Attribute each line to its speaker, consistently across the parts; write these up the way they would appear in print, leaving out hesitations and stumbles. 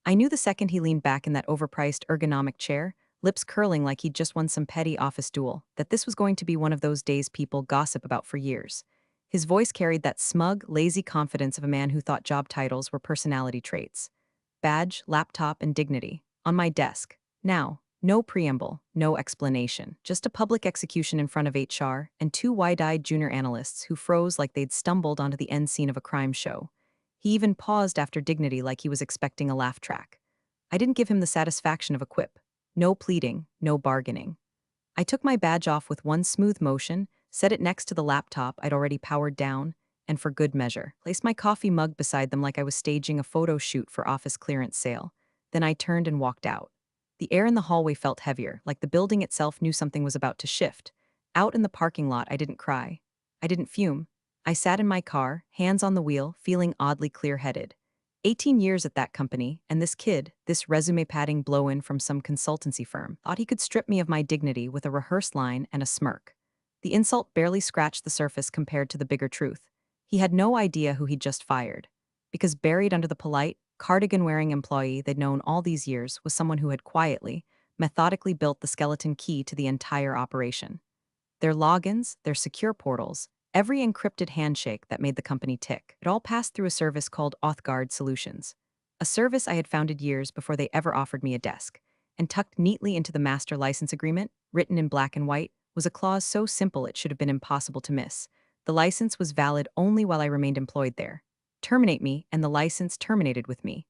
Speaker 1: I knew the second he leaned back in that overpriced ergonomic chair, lips curling like he'd just won some petty office duel, that this was going to be one of those days people gossip about for years. His voice carried that smug, lazy confidence of a man who thought job titles were personality traits. Badge, laptop, and dignity. On my desk. Now. No preamble, no explanation. Just a public execution in front of HR and two wide-eyed junior analysts who froze like they'd stumbled onto the end scene of a crime show. He even paused after dignity like he was expecting a laugh track. I didn't give him the satisfaction of a quip. No pleading, no bargaining. I took my badge off with one smooth motion, set it next to the laptop I'd already powered down, and for good measure, placed my coffee mug beside them like I was staging a photo shoot for office clearance sale. Then I turned and walked out. The air in the hallway felt heavier, like the building itself knew something was about to shift. Out in the parking lot, I didn't cry. I didn't fume. I sat in my car, hands on the wheel, feeling oddly clear-headed. 18 years at that company, and this kid, this resume-padding blow-in from some consultancy firm, thought he could strip me of my dignity with a rehearsed line and a smirk. The insult barely scratched the surface compared to the bigger truth. He had no idea who he'd just fired. Because buried under the polite, cardigan-wearing employee they'd known all these years was someone who had quietly, methodically built the skeleton key to the entire operation. Their logins, their secure portals, every encrypted handshake that made the company tick. It all passed through a service called Auth-Guard Solutions. A service I had founded years before they ever offered me a desk. And tucked neatly into the master license agreement, written in black and white, was a clause so simple it should have been impossible to miss. The license was valid only while I remained employed there. Terminate me, and the license terminated with me.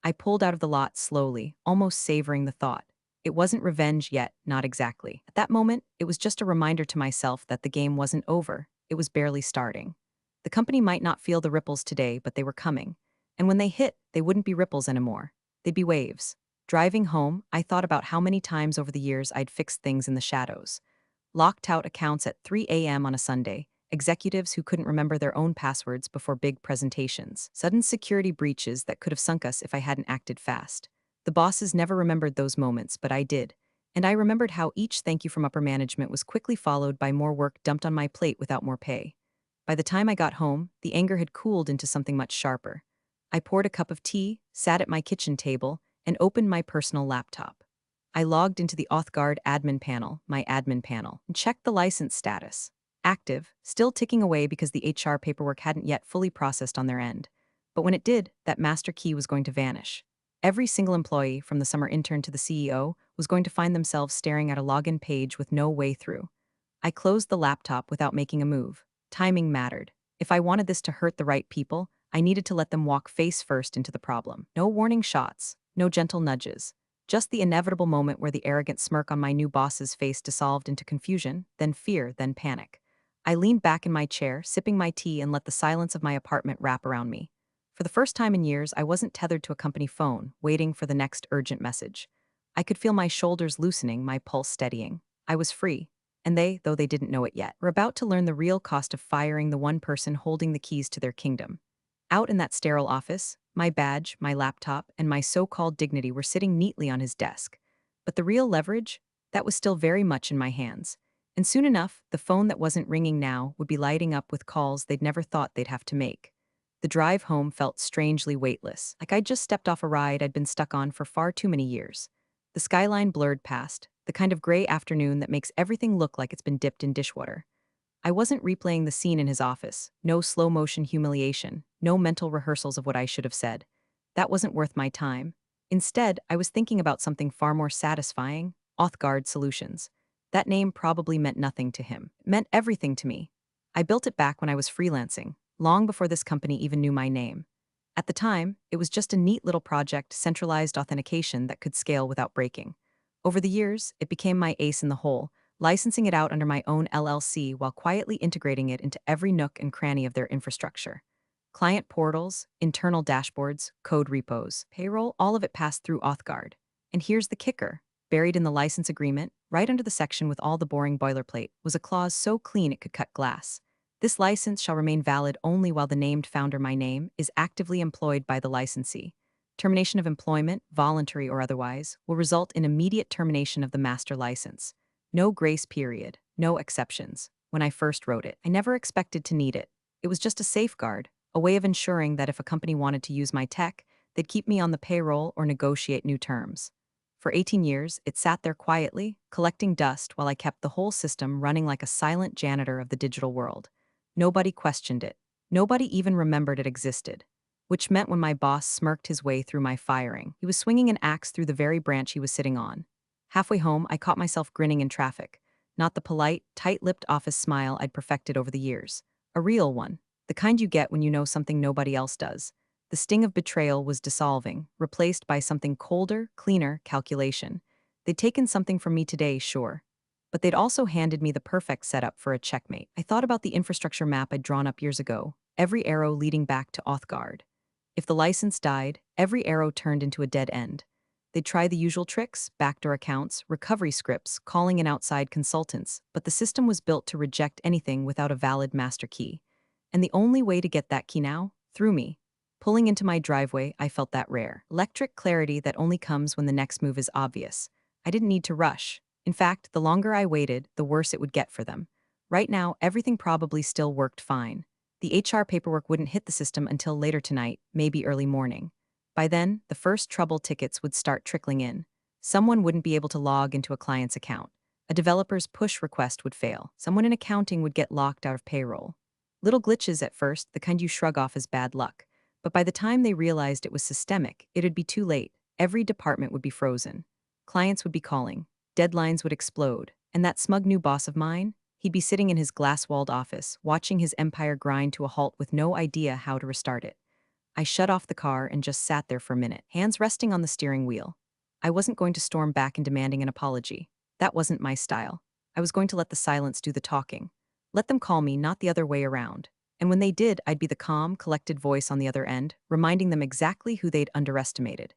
Speaker 1: I pulled out of the lot slowly, almost savoring the thought. It wasn't revenge yet, not exactly. At that moment, it was just a reminder to myself that the game wasn't over, it was barely starting. The company might not feel the ripples today, but they were coming. And when they hit, they wouldn't be ripples anymore. They'd be waves. Driving home, I thought about how many times over the years I'd fixed things in the shadows. Locked out accounts at 3 a.m. on a Sunday, executives who couldn't remember their own passwords before big presentations, sudden security breaches that could have sunk us if I hadn't acted fast. The bosses never remembered those moments, but I did. And I remembered how each thank you from upper management was quickly followed by more work dumped on my plate without more pay. By the time I got home, the anger had cooled into something much sharper. I poured a cup of tea, sat at my kitchen table, and opened my personal laptop. I logged into the Auth-Guard admin panel, my admin panel, and checked the license status. Active, still ticking away because the HR paperwork hadn't yet fully processed on their end. But when it did, that master key was going to vanish. Every single employee, from the summer intern to the CEO, was going to find themselves staring at a login page with no way through. I closed the laptop without making a move. Timing mattered. If I wanted this to hurt the right people, I needed to let them walk face first into the problem. No warning shots, no gentle nudges. Just the inevitable moment where the arrogant smirk on my new boss's face dissolved into confusion, then fear, then panic. I leaned back in my chair, sipping my tea, and let the silence of my apartment wrap around me. For the first time in years, I wasn't tethered to a company phone, waiting for the next urgent message. I could feel my shoulders loosening, my pulse steadying. I was free. And they, though they didn't know it yet, were about to learn the real cost of firing the one person holding the keys to their kingdom. Out in that sterile office, my badge, my laptop, and my so-called dignity were sitting neatly on his desk. But the real leverage? That was still very much in my hands. And soon enough, the phone that wasn't ringing now would be lighting up with calls they'd never thought they'd have to make. The drive home felt strangely weightless, like I'd just stepped off a ride I'd been stuck on for far too many years. The skyline blurred past, the kind of gray afternoon that makes everything look like it's been dipped in dishwater. I wasn't replaying the scene in his office, no slow-motion humiliation, no mental rehearsals of what I should have said. That wasn't worth my time. Instead, I was thinking about something far more satisfying, Auth-Guard Solutions. That name probably meant nothing to him. It meant everything to me. I built it back when I was freelancing, long before this company even knew my name. At the time, it was just a neat little project, centralized authentication that could scale without breaking. Over the years, it became my ace in the hole, licensing it out under my own LLC while quietly integrating it into every nook and cranny of their infrastructure. Client portals, internal dashboards, code repos, payroll, all of it passed through Auth-Guard. And here's the kicker. Buried in the license agreement, right under the section with all the boring boilerplate, was a clause so clean it could cut glass. This license shall remain valid only while the named founder, my name, is actively employed by the licensee. Termination of employment, voluntary or otherwise, will result in immediate termination of the master license. No grace period, no exceptions. When I first wrote it, I never expected to need it. It was just a safeguard, a way of ensuring that if a company wanted to use my tech, they'd keep me on the payroll or negotiate new terms. For 18 years, it sat there quietly, collecting dust while I kept the whole system running like a silent janitor of the digital world. Nobody questioned it. Nobody even remembered it existed. Which meant when my boss smirked his way through my firing, he was swinging an axe through the very branch he was sitting on. Halfway home, I caught myself grinning in traffic. Not the polite, tight-lipped office smile I'd perfected over the years. A real one. The kind you get when you know something nobody else does. The sting of betrayal was dissolving, replaced by something colder, cleaner, calculation. They'd taken something from me today, sure. But they'd also handed me the perfect setup for a checkmate. I thought about the infrastructure map I'd drawn up years ago, every arrow leading back to Auth-Guard. If the license died, every arrow turned into a dead end. They'd try the usual tricks, backdoor accounts, recovery scripts, calling in outside consultants, but the system was built to reject anything without a valid master key. And the only way to get that key now? Through me. Pulling into my driveway, I felt that rare, electric clarity that only comes when the next move is obvious. I didn't need to rush. In fact, the longer I waited, the worse it would get for them. Right now, everything probably still worked fine. The HR paperwork wouldn't hit the system until later tonight, maybe early morning. By then, the first trouble tickets would start trickling in. Someone wouldn't be able to log into a client's account. A developer's push request would fail. Someone in accounting would get locked out of payroll. Little glitches at first, the kind you shrug off as bad luck. But by the time they realized it was systemic, it'd be too late. Every department would be frozen. Clients would be calling. Deadlines would explode. And that smug new boss of mine? He'd be sitting in his glass-walled office, watching his empire grind to a halt with no idea how to restart it. I shut off the car and just sat there for a minute, hands resting on the steering wheel. I wasn't going to storm back and demanding an apology. That wasn't my style. I was going to let the silence do the talking. Let them call me, not the other way around. And when they did, I'd be the calm, collected voice on the other end, reminding them exactly who they'd underestimated.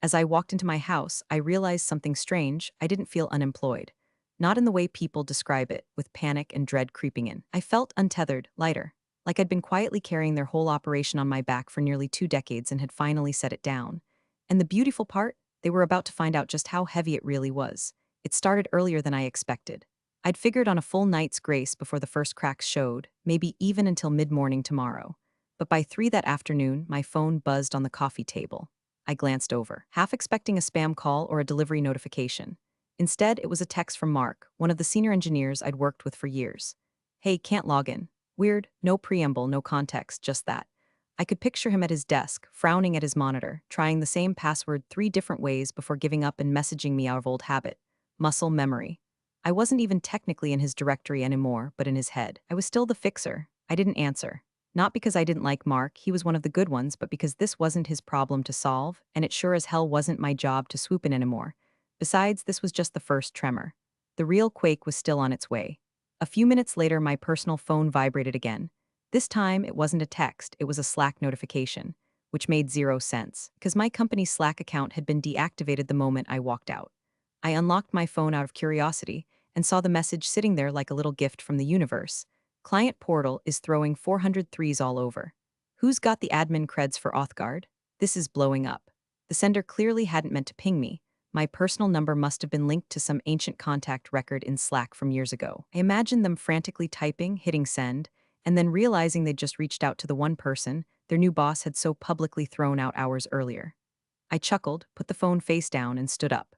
Speaker 1: As I walked into my house, I realized something strange. I didn't feel unemployed. Not in the way people describe it, with panic and dread creeping in. I felt untethered, lighter. Like I'd been quietly carrying their whole operation on my back for nearly 2 decades and had finally set it down. And the beautiful part? They were about to find out just how heavy it really was. It started earlier than I expected. I'd figured on a full night's grace before the first cracks showed, maybe even until mid-morning tomorrow. But by 3 that afternoon, my phone buzzed on the coffee table. I glanced over, half expecting a spam call or a delivery notification. Instead, it was a text from Mark, one of the senior engineers I'd worked with for years. Hey, can't log in. Weird, no preamble, no context, just that. I could picture him at his desk, frowning at his monitor, trying the same password 3 different ways before giving up and messaging me out of old habit. Muscle memory. I wasn't even technically in his directory anymore, but in his head. I was still the fixer. I didn't answer. Not because I didn't like Mark, he was one of the good ones, but because this wasn't his problem to solve, and it sure as hell wasn't my job to swoop in anymore. Besides, this was just the first tremor. The real quake was still on its way. A few minutes later, my personal phone vibrated again. This time, it wasn't a text, it was a Slack notification, which made 0 sense, because my company's Slack account had been deactivated the moment I walked out. I unlocked my phone out of curiosity and saw the message sitting there like a little gift from the universe. Client portal is throwing 403s all over. Who's got the admin creds for Auth-Guard? This is blowing up. The sender clearly hadn't meant to ping me. My personal number must have been linked to some ancient contact record in Slack from years ago. I imagined them frantically typing, hitting send, and then realizing they'd just reached out to the one person their new boss had so publicly thrown out hours earlier. I chuckled, put the phone face down, and stood up.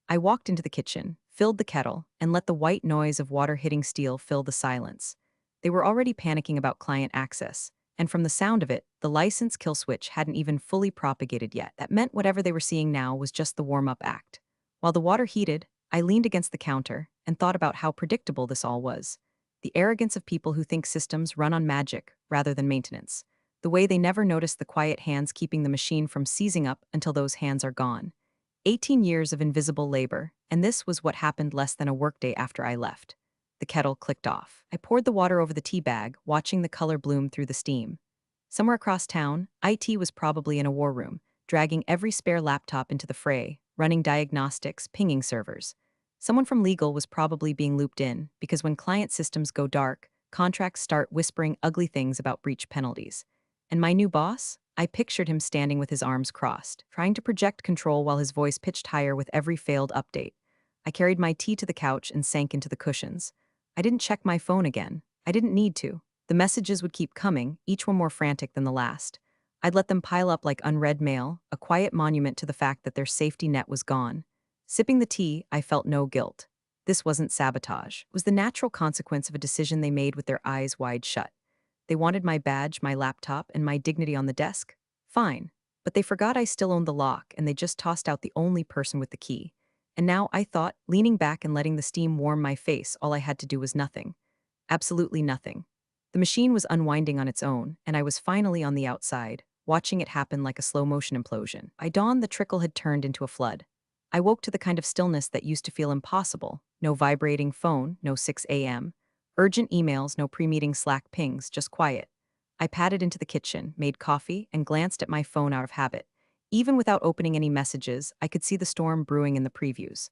Speaker 1: I walked into the kitchen, filled the kettle, and let the white noise of water hitting steel fill the silence. They were already panicking about client access, and from the sound of it, the license kill switch hadn't even fully propagated yet. That meant whatever they were seeing now was just the warm-up act. While the water heated, I leaned against the counter and thought about how predictable this all was. The arrogance of people who think systems run on magic rather than maintenance. The way they never notice the quiet hands keeping the machine from seizing up until those hands are gone. 18 years of invisible labor, and this was what happened less than a workday after I left. The kettle clicked off. I poured the water over the tea bag, watching the color bloom through the steam. Somewhere across town, IT was probably in a war room, dragging every spare laptop into the fray, running diagnostics, pinging servers. Someone from legal was probably being looped in, because when client systems go dark, contracts start whispering ugly things about breach penalties. And my new boss? I pictured him standing with his arms crossed, trying to project control while his voice pitched higher with every failed update. I carried my tea to the couch and sank into the cushions. I didn't check my phone again. I didn't need to. The messages would keep coming, each one more frantic than the last. I'd let them pile up like unread mail, a quiet monument to the fact that their safety net was gone. Sipping the tea, I felt no guilt. This wasn't sabotage. It was the natural consequence of a decision they made with their eyes wide shut. They wanted my badge, my laptop, and my dignity on the desk? Fine. But they forgot I still owned the lock, and they just tossed out the only person with the key. And now I thought, leaning back and letting the steam warm my face, all I had to do was nothing. Absolutely nothing. The machine was unwinding on its own, and I was finally on the outside, watching it happen like a slow-motion implosion. By dawn, the trickle had turned into a flood. I woke to the kind of stillness that used to feel impossible. No vibrating phone, no 6 a.m. Urgent emails, no pre-meeting Slack pings, just quiet. I padded into the kitchen, made coffee, and glanced at my phone out of habit. Even without opening any messages, I could see the storm brewing in the previews.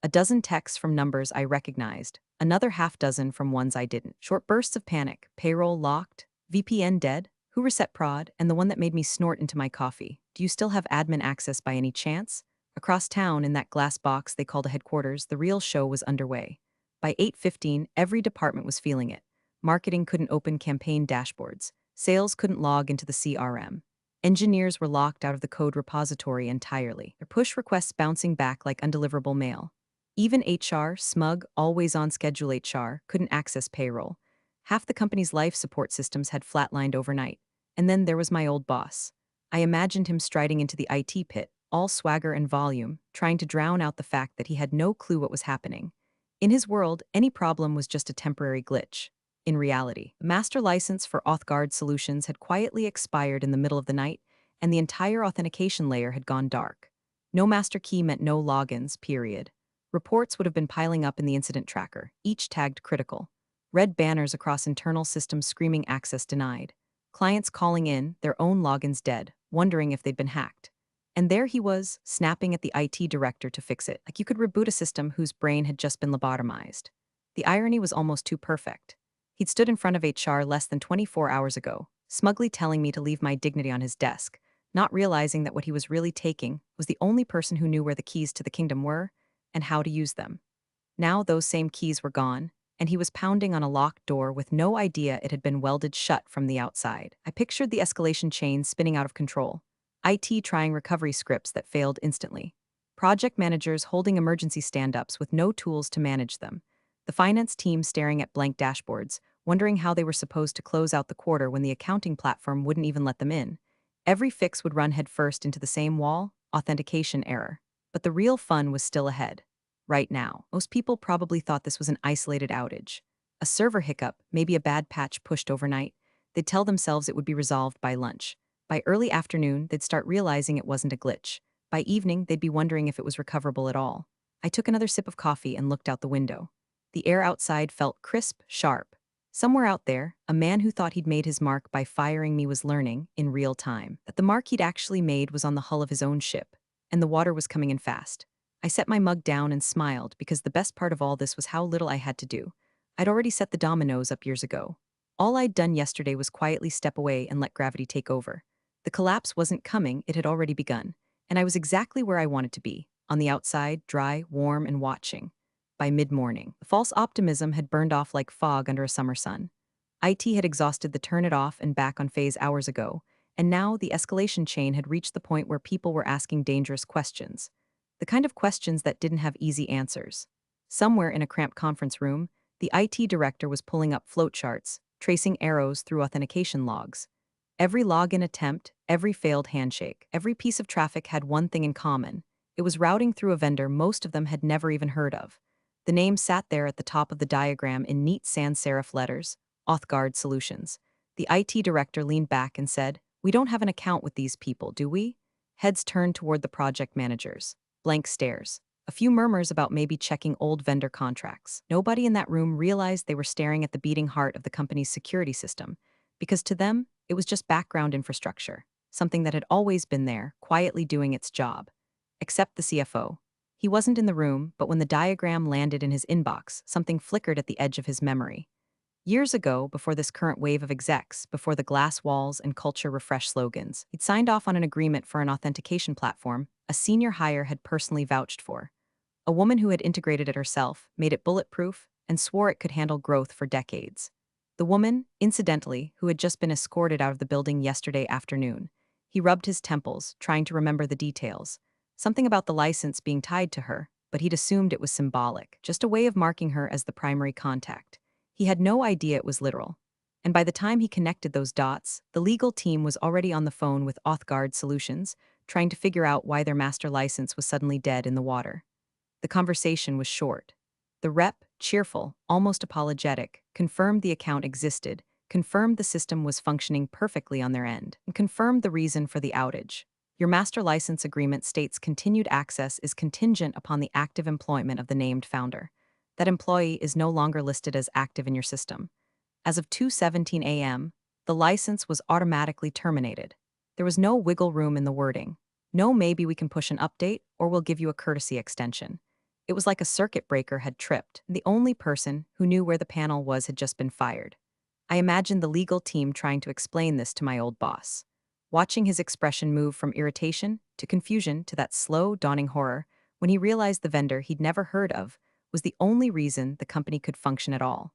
Speaker 1: A dozen texts from numbers I recognized, another half dozen from ones I didn't. Short bursts of panic, payroll locked, VPN dead, who reset prod, and the one that made me snort into my coffee. Do you still have admin access by any chance? Across town, in that glass box they called a headquarters, the real show was underway. By 8:15, every department was feeling it. Marketing couldn't open campaign dashboards. Sales couldn't log into the CRM. Engineers were locked out of the code repository entirely, their push requests bouncing back like undeliverable mail. Even HR, smug, always on schedule HR, couldn't access payroll. Half the company's life support systems had flatlined overnight. And then there was my old boss. I imagined him striding into the IT pit, all swagger and volume, trying to drown out the fact that he had no clue what was happening. In his world, any problem was just a temporary glitch. In reality, the master license for Auth-Guard Solutions had quietly expired in the middle of the night, and the entire authentication layer had gone dark. No master key meant no logins, period. Reports would have been piling up in the incident tracker, each tagged critical. Red banners across internal systems screaming access denied. Clients calling in, their own logins dead, wondering if they'd been hacked. And there he was, snapping at the IT director to fix it, like you could reboot a system whose brain had just been lobotomized. The irony was almost too perfect. He'd stood in front of HR less than 24 hours ago, smugly telling me to leave my dignity on his desk, not realizing that what he was really taking was the only person who knew where the keys to the kingdom were and how to use them. Now those same keys were gone, and he was pounding on a locked door with no idea it had been welded shut from the outside. I pictured the escalation chain spinning out of control. IT trying recovery scripts that failed instantly. Project managers holding emergency stand-ups with no tools to manage them. The finance team staring at blank dashboards, wondering how they were supposed to close out the quarter when the accounting platform wouldn't even let them in. Every fix would run headfirst into the same wall, authentication error. But the real fun was still ahead. Right now, most people probably thought this was an isolated outage. A server hiccup, maybe a bad patch pushed overnight. They'd tell themselves it would be resolved by lunch. By early afternoon, they'd start realizing it wasn't a glitch. By evening, they'd be wondering if it was recoverable at all. I took another sip of coffee and looked out the window. The air outside felt crisp, sharp. Somewhere out there, a man who thought he'd made his mark by firing me was learning, in real time, that the mark he'd actually made was on the hull of his own ship, and the water was coming in fast. I set my mug down and smiled because the best part of all this was how little I had to do. I'd already set the dominoes up years ago. All I'd done yesterday was quietly step away and let gravity take over. The collapse wasn't coming, it had already begun, and I was exactly where I wanted to be, on the outside, dry, warm, and watching. By mid-morning, the false optimism had burned off like fog under a summer sun. IT had exhausted the turn it off and back on phase hours ago, and now the escalation chain had reached the point where people were asking dangerous questions. The kind of questions that didn't have easy answers. Somewhere in a cramped conference room, the IT director was pulling up flowcharts, tracing arrows through authentication logs. Every login attempt, every failed handshake, every piece of traffic had one thing in common. It was routing through a vendor most of them had never even heard of. The name sat there at the top of the diagram in neat sans serif letters, Auth-Guard Solutions. The IT director leaned back and said, "We don't have an account with these people, do we?" Heads turned toward the project managers. Blank stares. A few murmurs about maybe checking old vendor contracts. Nobody in that room realized they were staring at the beating heart of the company's security system, because to them, it was just background infrastructure, something that had always been there, quietly doing its job. Except the CFO. He wasn't in the room, but when the diagram landed in his inbox, something flickered at the edge of his memory. Years ago, before this current wave of execs, before the glass walls and culture refresh slogans, he'd signed off on an agreement for an authentication platform a senior hire had personally vouched for. A woman who had integrated it herself, made it bulletproof, and swore it could handle growth for decades. The woman, incidentally, who had just been escorted out of the building yesterday afternoon. He rubbed his temples, trying to remember the details. Something about the license being tied to her, but he'd assumed it was symbolic, just a way of marking her as the primary contact. He had no idea it was literal. And by the time he connected those dots, the legal team was already on the phone with Auth-Guard Solutions, trying to figure out why their master license was suddenly dead in the water. The conversation was short. The rep, cheerful, almost apologetic, confirmed the account existed, confirmed the system was functioning perfectly on their end, and confirmed the reason for the outage. Your master license agreement states continued access is contingent upon the active employment of the named founder. That employee is no longer listed as active in your system. As of 2:17 a.m., the license was automatically terminated. There was no wiggle room in the wording. No, maybe we can push an update, or we'll give you a courtesy extension. It was like a circuit breaker had tripped, and the only person who knew where the panel was had just been fired. I imagined the legal team trying to explain this to my old boss. Watching his expression move from irritation to confusion to that slow, dawning horror when he realized the vendor he'd never heard of was the only reason the company could function at all.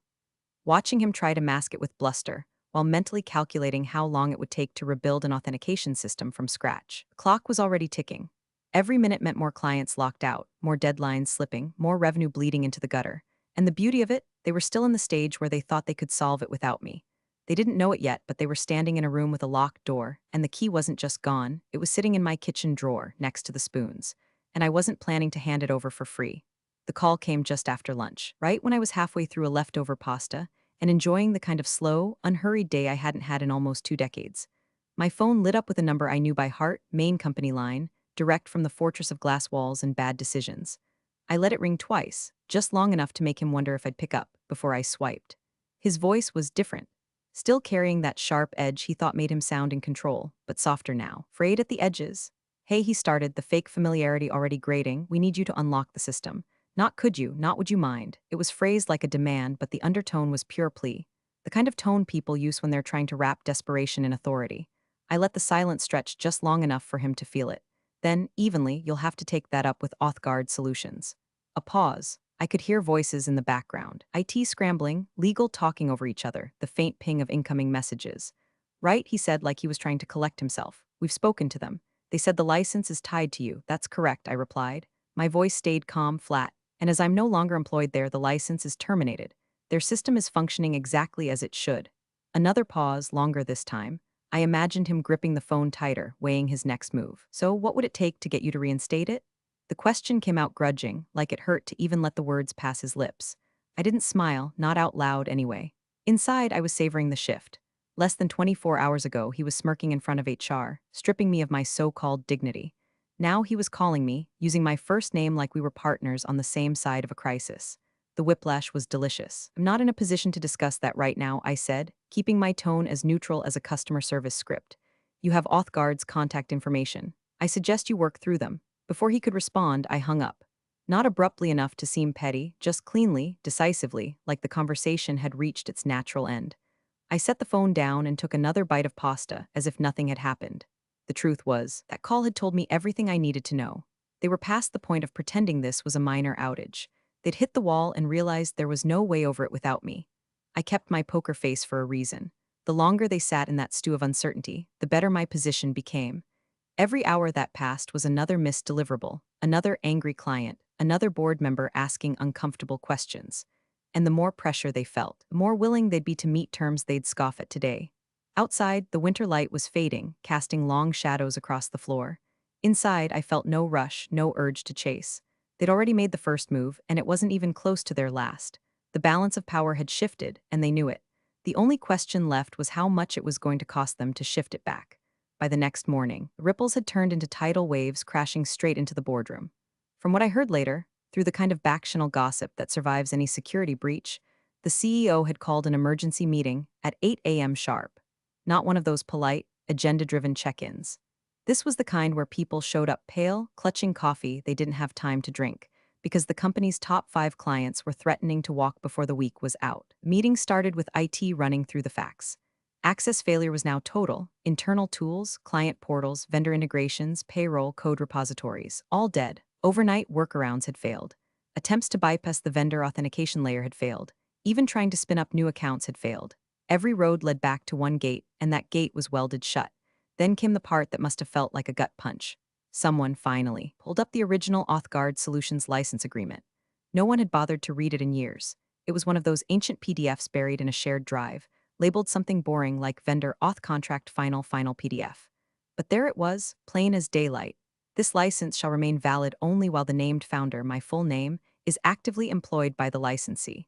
Speaker 1: Watching him try to mask it with bluster, while mentally calculating how long it would take to rebuild an authentication system from scratch. The clock was already ticking. Every minute meant more clients locked out, more deadlines slipping, more revenue bleeding into the gutter. And the beauty of it, they were still in the stage where they thought they could solve it without me. They didn't know it yet, but they were standing in a room with a locked door, and the key wasn't just gone, it was sitting in my kitchen drawer next to the spoons. And I wasn't planning to hand it over for free. The call came just after lunch, right when I was halfway through a leftover pasta, and enjoying the kind of slow, unhurried day I hadn't had in almost 2 decades. My phone lit up with a number I knew by heart, main company line, direct from the fortress of glass walls and bad decisions. I let it ring twice, just long enough to make him wonder if I'd pick up, before I swiped. His voice was different, still carrying that sharp edge he thought made him sound in control, but softer now, frayed at the edges. Hey, he started, the fake familiarity already grating, we need you to unlock the system. Not could you, not would you mind. It was phrased like a demand, but the undertone was pure plea. The kind of tone people use when they're trying to wrap desperation in authority. I let the silence stretch just long enough for him to feel it. Then, evenly, you'll have to take that up with Auth-Guard Solutions. A pause. I could hear voices in the background. IT scrambling, legal talking over each other, the faint ping of incoming messages. Right, he said like he was trying to collect himself. We've spoken to them. They said the license is tied to you. That's correct, I replied. My voice stayed calm, flat. And as I'm no longer employed there, the license is terminated. Their system is functioning exactly as it should. Another pause, longer this time. I imagined him gripping the phone tighter, weighing his next move. So what would it take to get you to reinstate it? The question came out grudging, like it hurt to even let the words pass his lips. I didn't smile, not out loud anyway. Inside, I was savoring the shift. Less than 24 hours ago, he was smirking in front of HR, stripping me of my so-called dignity. Now he was calling me, using my first name like we were partners on the same side of a crisis. The whiplash was delicious. I'm not in a position to discuss that right now, I said, keeping my tone as neutral as a customer service script. You have Auth-Guard's contact information. I suggest you work through them. Before he could respond, I hung up. Not abruptly enough to seem petty, just cleanly, decisively, like the conversation had reached its natural end. I set the phone down and took another bite of pasta, as if nothing had happened. The truth was, that call had told me everything I needed to know. They were past the point of pretending this was a minor outage. They'd hit the wall and realized there was no way over it without me. I kept my poker face for a reason. The longer they sat in that stew of uncertainty, the better my position became. Every hour that passed was another missed deliverable, another angry client, another board member asking uncomfortable questions. And the more pressure they felt, the more willing they'd be to meet terms they'd scoff at today. Outside, the winter light was fading, casting long shadows across the floor. Inside, I felt no rush, no urge to chase. They'd already made the first move, and it wasn't even close to their last. The balance of power had shifted, and they knew it. The only question left was how much it was going to cost them to shift it back. By the next morning, the ripples had turned into tidal waves crashing straight into the boardroom. From what I heard later, through the kind of back-channel gossip that survives any security breach, the CEO had called an emergency meeting at 8 a.m. sharp. Not one of those polite, agenda-driven check-ins. This was the kind where people showed up pale, clutching coffee they didn't have time to drink, because the company's top 5 clients were threatening to walk before the week was out. The meeting started with IT running through the facts. Access failure was now total. Internal tools, client portals, vendor integrations, payroll, code repositories, all dead. Overnight workarounds had failed. Attempts to bypass the vendor authentication layer had failed. Even trying to spin up new accounts had failed. Every road led back to one gate, and that gate was welded shut. Then came the part that must have felt like a gut punch. Someone, finally, pulled up the original Auth-Guard Solutions license agreement. No one had bothered to read it in years. It was one of those ancient PDFs buried in a shared drive, labeled something boring like vendor auth contract final PDF. But there it was, plain as daylight. This license shall remain valid only while the named founder, my full name, is actively employed by the licensee.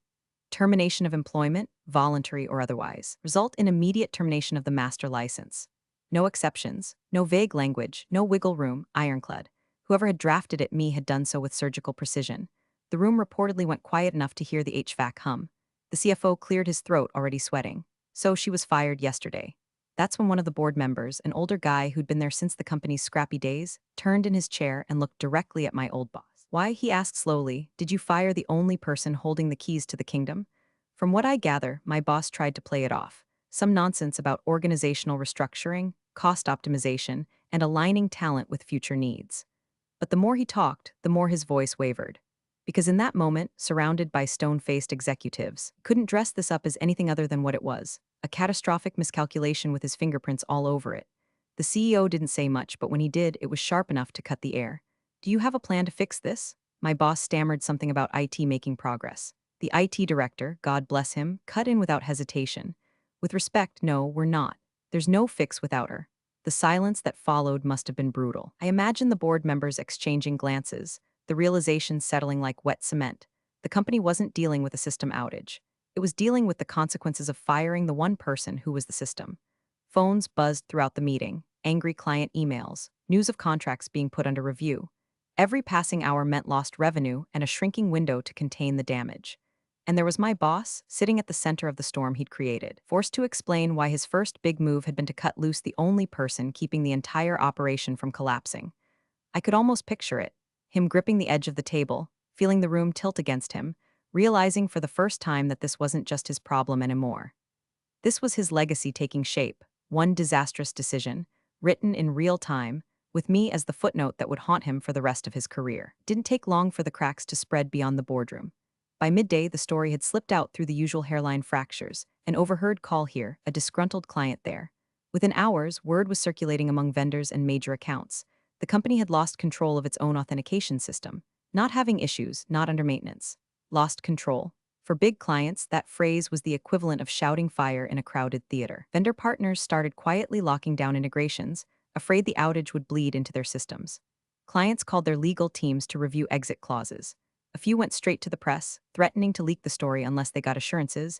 Speaker 1: Termination of employment, voluntary or otherwise, result in immediate termination of the master license. No exceptions, no vague language, no wiggle room, ironclad. Whoever had drafted it, me, had done so with surgical precision. The room reportedly went quiet enough to hear the HVAC hum. The CFO cleared his throat, already sweating. So she was fired yesterday. That's when one of the board members, an older guy who'd been there since the company's scrappy days, turned in his chair and looked directly at my old boss. Why, he asked slowly, did you fire the only person holding the keys to the kingdom? From what I gather, my boss tried to play it off. Some nonsense about organizational restructuring, cost optimization, and aligning talent with future needs. But the more he talked, the more his voice wavered. Because in that moment, surrounded by stone-faced executives, couldn't dress this up as anything other than what it was, a catastrophic miscalculation with his fingerprints all over it. The CEO didn't say much, but when he did, it was sharp enough to cut the air. Do you have a plan to fix this? My boss stammered something about IT making progress. The IT director, God bless him, cut in without hesitation. With respect, no, we're not. There's no fix without her. The silence that followed must have been brutal. I imagine the board members exchanging glances, the realization settling like wet cement. The company wasn't dealing with a system outage. It was dealing with the consequences of firing the one person who was the system. Phones buzzed throughout the meeting, angry client emails, news of contracts being put under review. Every passing hour meant lost revenue and a shrinking window to contain the damage. And there was my boss, sitting at the center of the storm he'd created, forced to explain why his first big move had been to cut loose the only person keeping the entire operation from collapsing. I could almost picture it, him gripping the edge of the table, feeling the room tilt against him, realizing for the first time that this wasn't just his problem anymore. This was his legacy taking shape, one disastrous decision, written in real time, with me as the footnote that would haunt him for the rest of his career. Didn't take long for the cracks to spread beyond the boardroom. By midday, the story had slipped out through the usual hairline fractures, an overheard call here, a disgruntled client there. Within hours, word was circulating among vendors and major accounts. The company had lost control of its own authentication system. Not having issues, not under maintenance. Lost control. For big clients, that phrase was the equivalent of shouting fire in a crowded theater. Vendor partners started quietly locking down integrations, afraid the outage would bleed into their systems. Clients called their legal teams to review exit clauses. A few went straight to the press, threatening to leak the story unless they got assurances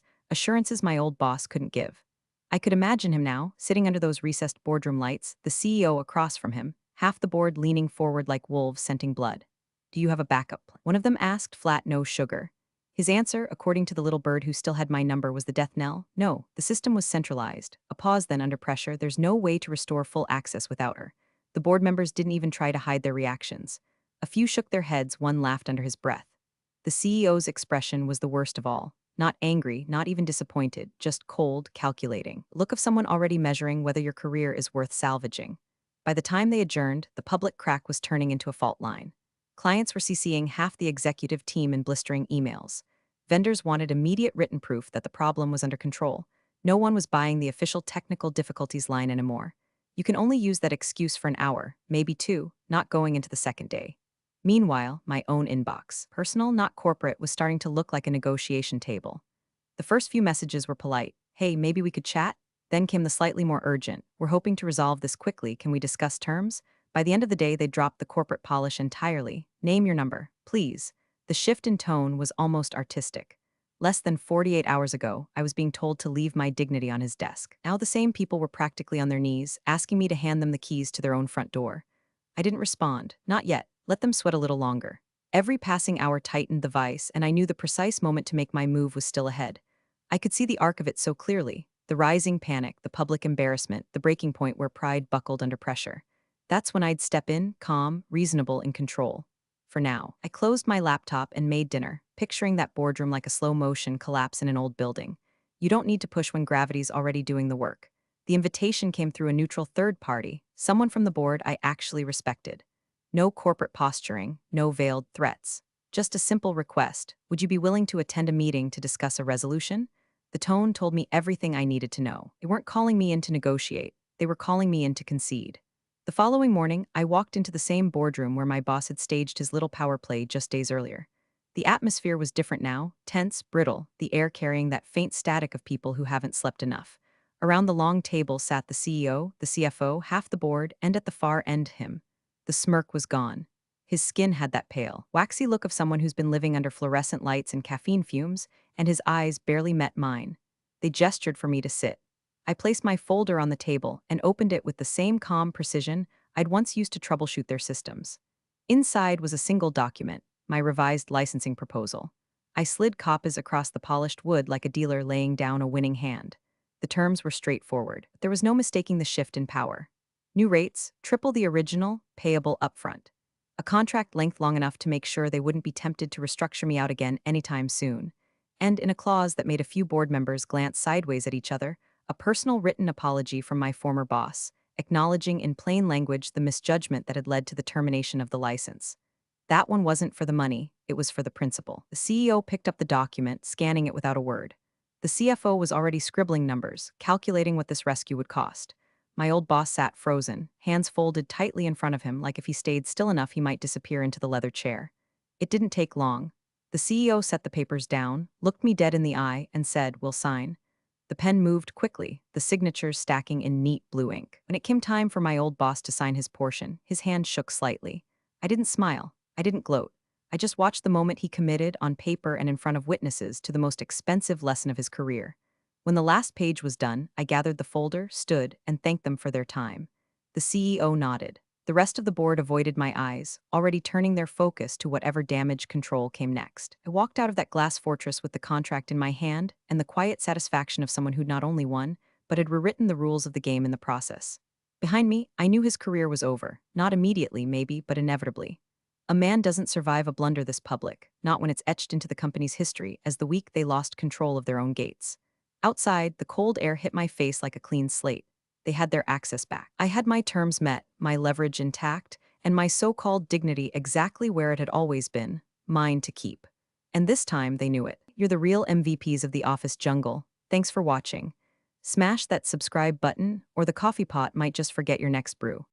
Speaker 1: my old boss couldn't give. I could imagine him now, sitting under those recessed boardroom lights, the CEO across from him, half the board leaning forward like wolves scenting blood. Do you have a backup plan? One of them asked, flat, no sugar. His answer, according to the little bird who still had my number, was the death knell. No, the system was centralized. A pause then under pressure. There's no way to restore full access without her. The board members didn't even try to hide their reactions. A few shook their heads, one laughed under his breath. The CEO's expression was the worst of all. Not angry, not even disappointed, just cold, calculating. Look of someone already measuring whether your career is worth salvaging. By the time they adjourned, the public crack was turning into a fault line. Clients were CCing half the executive team in blistering emails. Vendors wanted immediate written proof that the problem was under control. No one was buying the official technical difficulties line anymore. You can only use that excuse for an hour, maybe two, not going into the second day. Meanwhile, my own inbox, personal, not corporate, was starting to look like a negotiation table. The first few messages were polite. Hey, maybe we could chat? Then came the slightly more urgent. We're hoping to resolve this quickly. Can we discuss terms? By the end of the day, they dropped the corporate polish entirely. Name your number, please. The shift in tone was almost artistic. Less than 48 hours ago, I was being told to leave my dignity on his desk. Now the same people were practically on their knees, asking me to hand them the keys to their own front door. I didn't respond. Not yet. Let them sweat a little longer. Every passing hour tightened the vice, and I knew the precise moment to make my move was still ahead. I could see the arc of it so clearly. The rising panic, the public embarrassment, the breaking point where pride buckled under pressure. That's when I'd step in, calm, reasonable, in control. For now, I closed my laptop and made dinner, picturing that boardroom like a slow-motion collapse in an old building. You don't need to push when gravity's already doing the work. The invitation came through a neutral third party, someone from the board I actually respected. No corporate posturing, no veiled threats. Just a simple request. Would you be willing to attend a meeting to discuss a resolution? The tone told me everything I needed to know. They weren't calling me in to negotiate. they were calling me in to concede. The following morning, I walked into the same boardroom where my boss had staged his little power play just days earlier. The atmosphere was different now, tense, brittle, the air carrying that faint static of people who haven't slept enough. Around the long table sat the CEO, the CFO, half the board, and at the far end him. The smirk was gone. His skin had that pale, waxy look of someone who's been living under fluorescent lights and caffeine fumes, and his eyes barely met mine. They gestured for me to sit. I placed my folder on the table and opened it with the same calm precision I'd once used to troubleshoot their systems. Inside was a single document, my revised licensing proposal. I slid copies across the polished wood like a dealer laying down a winning hand. The terms were straightforward. There was no mistaking the shift in power. New rates, triple the original, payable upfront. A contract length long enough to make sure they wouldn't be tempted to restructure me out again anytime soon. And in a clause that made a few board members glance sideways at each other, a personal written apology from my former boss, acknowledging in plain language the misjudgment that had led to the termination of the license. That one wasn't for the money, it was for the principle. The CEO picked up the document, scanning it without a word. The CFO was already scribbling numbers, calculating what this rescue would cost. My old boss sat frozen, hands folded tightly in front of him like if he stayed still enough he might disappear into the leather chair. It didn't take long. The CEO set the papers down, looked me dead in the eye, and said, "We'll sign." The pen moved quickly, the signatures stacking in neat blue ink. When it came time for my old boss to sign his portion, his hand shook slightly. I didn't smile. I didn't gloat. I just watched the moment he committed, on paper and in front of witnesses, to the most expensive lesson of his career. When the last page was done, I gathered the folder, stood, and thanked them for their time. The CEO nodded. The rest of the board avoided my eyes, already turning their focus to whatever damage control came next. I walked out of that glass fortress with the contract in my hand and the quiet satisfaction of someone who'd not only won, but had rewritten the rules of the game in the process. Behind me, I knew his career was over, not immediately, maybe, but inevitably. A man doesn't survive a blunder this public, not when it's etched into the company's history as the week they lost control of their own gates. Outside, the cold air hit my face like a clean slate. They had their access back. I had my terms met, my leverage intact, and my so-called dignity exactly where it had always been, mine to keep. And this time, they knew it. You're the real MVPs of the office jungle. Thanks for watching. Smash that subscribe button, or the coffee pot might just forget your next brew.